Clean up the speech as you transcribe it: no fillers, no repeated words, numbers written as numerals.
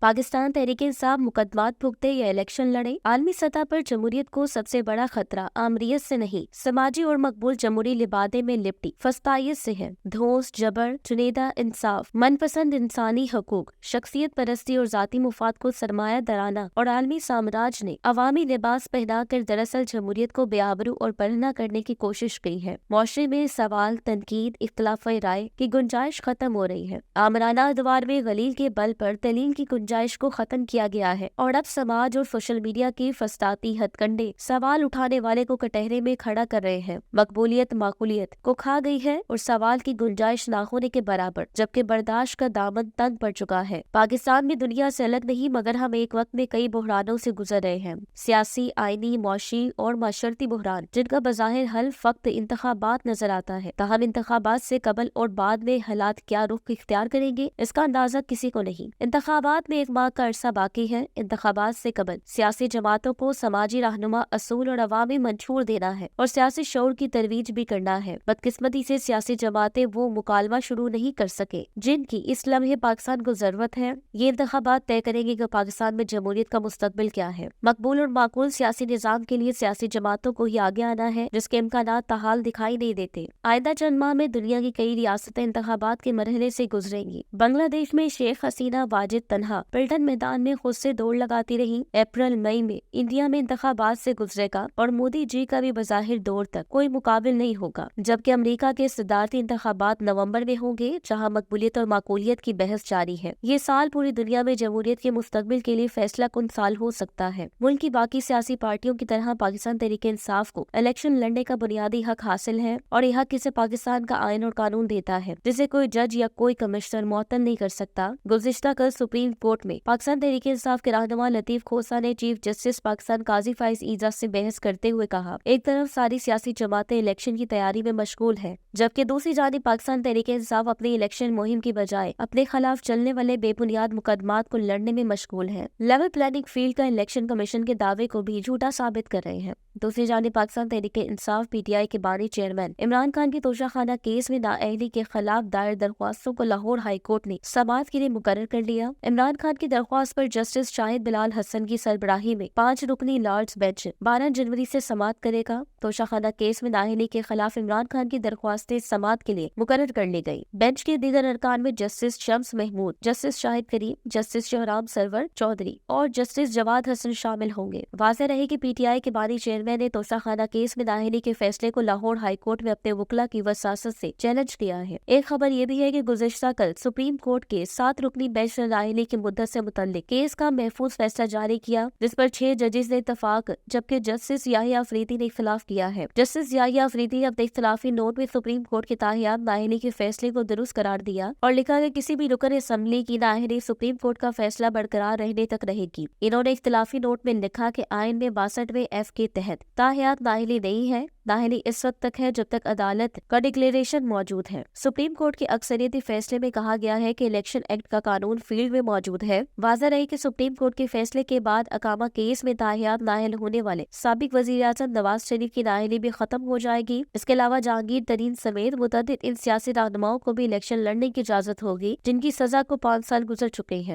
पाकिस्तान तहरीक इंसाफ मुकदमात भुगते या इलेक्शन लड़े। आलमी सतह पर जमहूरियत को सबसे बड़ा खतरा आमरीत से नहीं, समाजी और मकबूल जमहूरी लिबादे में लिपटी फस्तायत से है। धोस, जबर, चुनिंदा इंसाफ, मनपसंद इंसानी हकूक, शख्सियत परस्ती और जाती मुफाद को सरमाया दराना और आलमी साम्राज्य ने अवामी लिबास पहना कर दरअसल जमहूरियत को बेआबरू और बरहना करने की कोशिश की है। मुआशरे में सवाल, तनकीद, इख्तलाफ राय की गुंजाइश खत्म हो रही है। आमराना अदवार में गलील के बल पर दलील की गुंजाइश को खत्म किया गया है और अब समाज और सोशल मीडिया की फस्ताती हथकंडे सवाल उठाने वाले को कटहरे में खड़ा कर रहे हैं। मकबूलियत माकूलियत को खा गई है और सवाल की गुंजाइश ना होने के बराबर, जबकि बर्दाश्त का दामन तंग पड़ चुका है। पाकिस्तान भी दुनिया से अलग नहीं, मगर हम एक वक्त में कई बहरानों से गुजर रहे हैं। सियासी, आईनी, मौशी और माशरती बहरान, जिनका बज़ाहिर हल फक्त इंतखाबात नजर आता है। ताहम इंतखाबात से कबल और बाद में हालात क्या रुख इख्तियार करेंगे, इसका अंदाजा किसी को नहीं। इंतखाबात में एक माह का अरसा बाकी है। इंतखाबात से कबल सियासी जमातों को समाजी रहनुमा असूल और अवामी मंशूर देना है और सियासी शऊर की तरवीज भी करना है। बदकिस्मती से सियासी जमातें वो मुकालमा शुरू नहीं कर सके जिनकी इस लम्हे पाकिस्तान को जरूरत है। ये इंतखाबात तय करेंगे कि पाकिस्तान में जमहूरियत का मुस्तकबिल क्या है। मकबूल और माकूल सियासी निजाम के लिए सियासी जमातों को ही आगे आना है, जिसके इम्कानात ताहाल दिखाई नहीं देते। आइंदा चंद माह में दुनिया की कई रियासतें इंतखाबात के मरहले से गुजरेंगी। बांग्लादेश में शेख हसीना वाजिद तन्हा पलटन मैदान में खुद से दौड़ लगाती रही। अप्रैल मई में इंडिया में इंतखाबात से गुजरेगा और मोदी जी का भी बज़ाहिर दौर तक कोई मुकाबिल नहीं होगा, जबकि अमेरिका के सदारती इंतखाबात नवंबर में होंगे, जहां मकबूलियत और माकूलियत की बहस जारी है। ये साल पूरी दुनिया में जमहूरियत के मुस्तकबिल के लिए फैसला कुन साल हो सकता है। मुल्क की बाकी सियासी पार्टियों की तरह पाकिस्तान तहरीक इंसाफ को इलेक्शन लड़ने का बुनियादी हक हासिल है और यह हक इसे पाकिस्तान का आइन और कानून देता है, जिसे कोई जज या कोई कमिश्नर मुअत्तल नहीं कर सकता। गुज़िश्ता कल सुप्रीम कोर्ट में पाकिस्तान तहरीक इंसाफ के रहनुमा लतीफ खोसा ने चीफ जस्टिस पाकिस्तान काजी फाइज ईजा से बहस करते हुए कहा, एक तरफ सारी सियासी जमातें इलेक्शन की तैयारी में मशगूल है, जबकि दूसरी जानिब पाकिस्तान तहरीक इंसाफ अपनी इलेक्शन मुहिम की बजाय अपने खिलाफ चलने वाले बेबुनियाद मुकदमात को लड़ने में मशगूल है। लेवल प्लानिंग फील्ड का इलेक्शन कमीशन के दावे को भी झूठा साबित कर रहे हैं। दूसरी जानिब पाकिस्तान तहरीक इंसाफ पीटीआई के बानी चेयरमैन इमरान खान की तोशाखाना केस में नाअहली के खिलाफ दायर दरख्वास्तों को लाहौर हाई कोर्ट ने समाअत के लिए मुकर्रर कर लिया। इमरान खान की दरख्वास्त पर जस्टिस शाहिद बिलाल हसन की सरबराही में 5 रुकनी लॉर्ड्स बेंच 12 जनवरी से समाअत करेगा। तोशाखाना केस में नाअहली के खिलाफ इमरान खान की दरख्वास्तें समाअत के लिए मुकर्रर कर ली गयी। बेंच के दीगर अरकान में जस्टिस शम्स महमूद, जस्टिस शाहिद करीम, जस्टिस शहराम सरवर चौधरी और जस्टिस जवाद हसन शामिल होंगे। वाज़ेह रहे कि पीटीआई के बानी चेयरमैन ने तोशाखाना केस में नाअहली के फैसले को लाहौर हाई कोर्ट में अपने वकला की वसासत से चैलेंज किया है। एक खबर ये भी है कि गुज़िश्ता कल सुप्रीम कोर्ट के 7 रुकनी बेंच ने नाअहली की मुद्दत से मुतल्लिक केस का महफूज फैसला जारी किया, जिस पर 6 जजेस ने इत्तफाक, जबकि जस्टिस याहिया अफरीदी ने इख्तिलाफ किया है। जस्टिस याहिया अफरीदी ने अपने इख्तिलाफी नोट में सुप्रीम कोर्ट के ताहियात नाअहली के फैसले को दुरुस्त करार दिया और लिखा कि किसी भी रुकन असम्बली की नाअहली सुप्रीम कोर्ट का फैसला बरकरार रहने तक रहेगी। इन्होंने इख्तिलाफी नोट में लिखा कि आइन में 62वें F के तहत ताहियात नाअहली नहीं है। नाअहली इस वक्त तक है जब तक अदालत का डिक्लेरेशन मौजूद है। सुप्रीम कोर्ट के अक्सरियती फैसले में कहा गया है कि इलेक्शन एक्ट का कानून फील्ड में मौजूद है। वाज़ेह रहे कि सुप्रीम कोर्ट के फैसले के बाद अकामा केस में ताहियात नाअहल होने वाले साबिक वज़ीर आज़म नवाज शरीफ की नाअहली भी खत्म हो जाएगी। इसके अलावा जहांगीर तरीन समेत मुतअद्दिद इन सियासी रहनुमाओं को भी इलेक्शन लड़ने की इजाजत होगी, जिनकी सजा को 5 साल गुजर चुके हैं।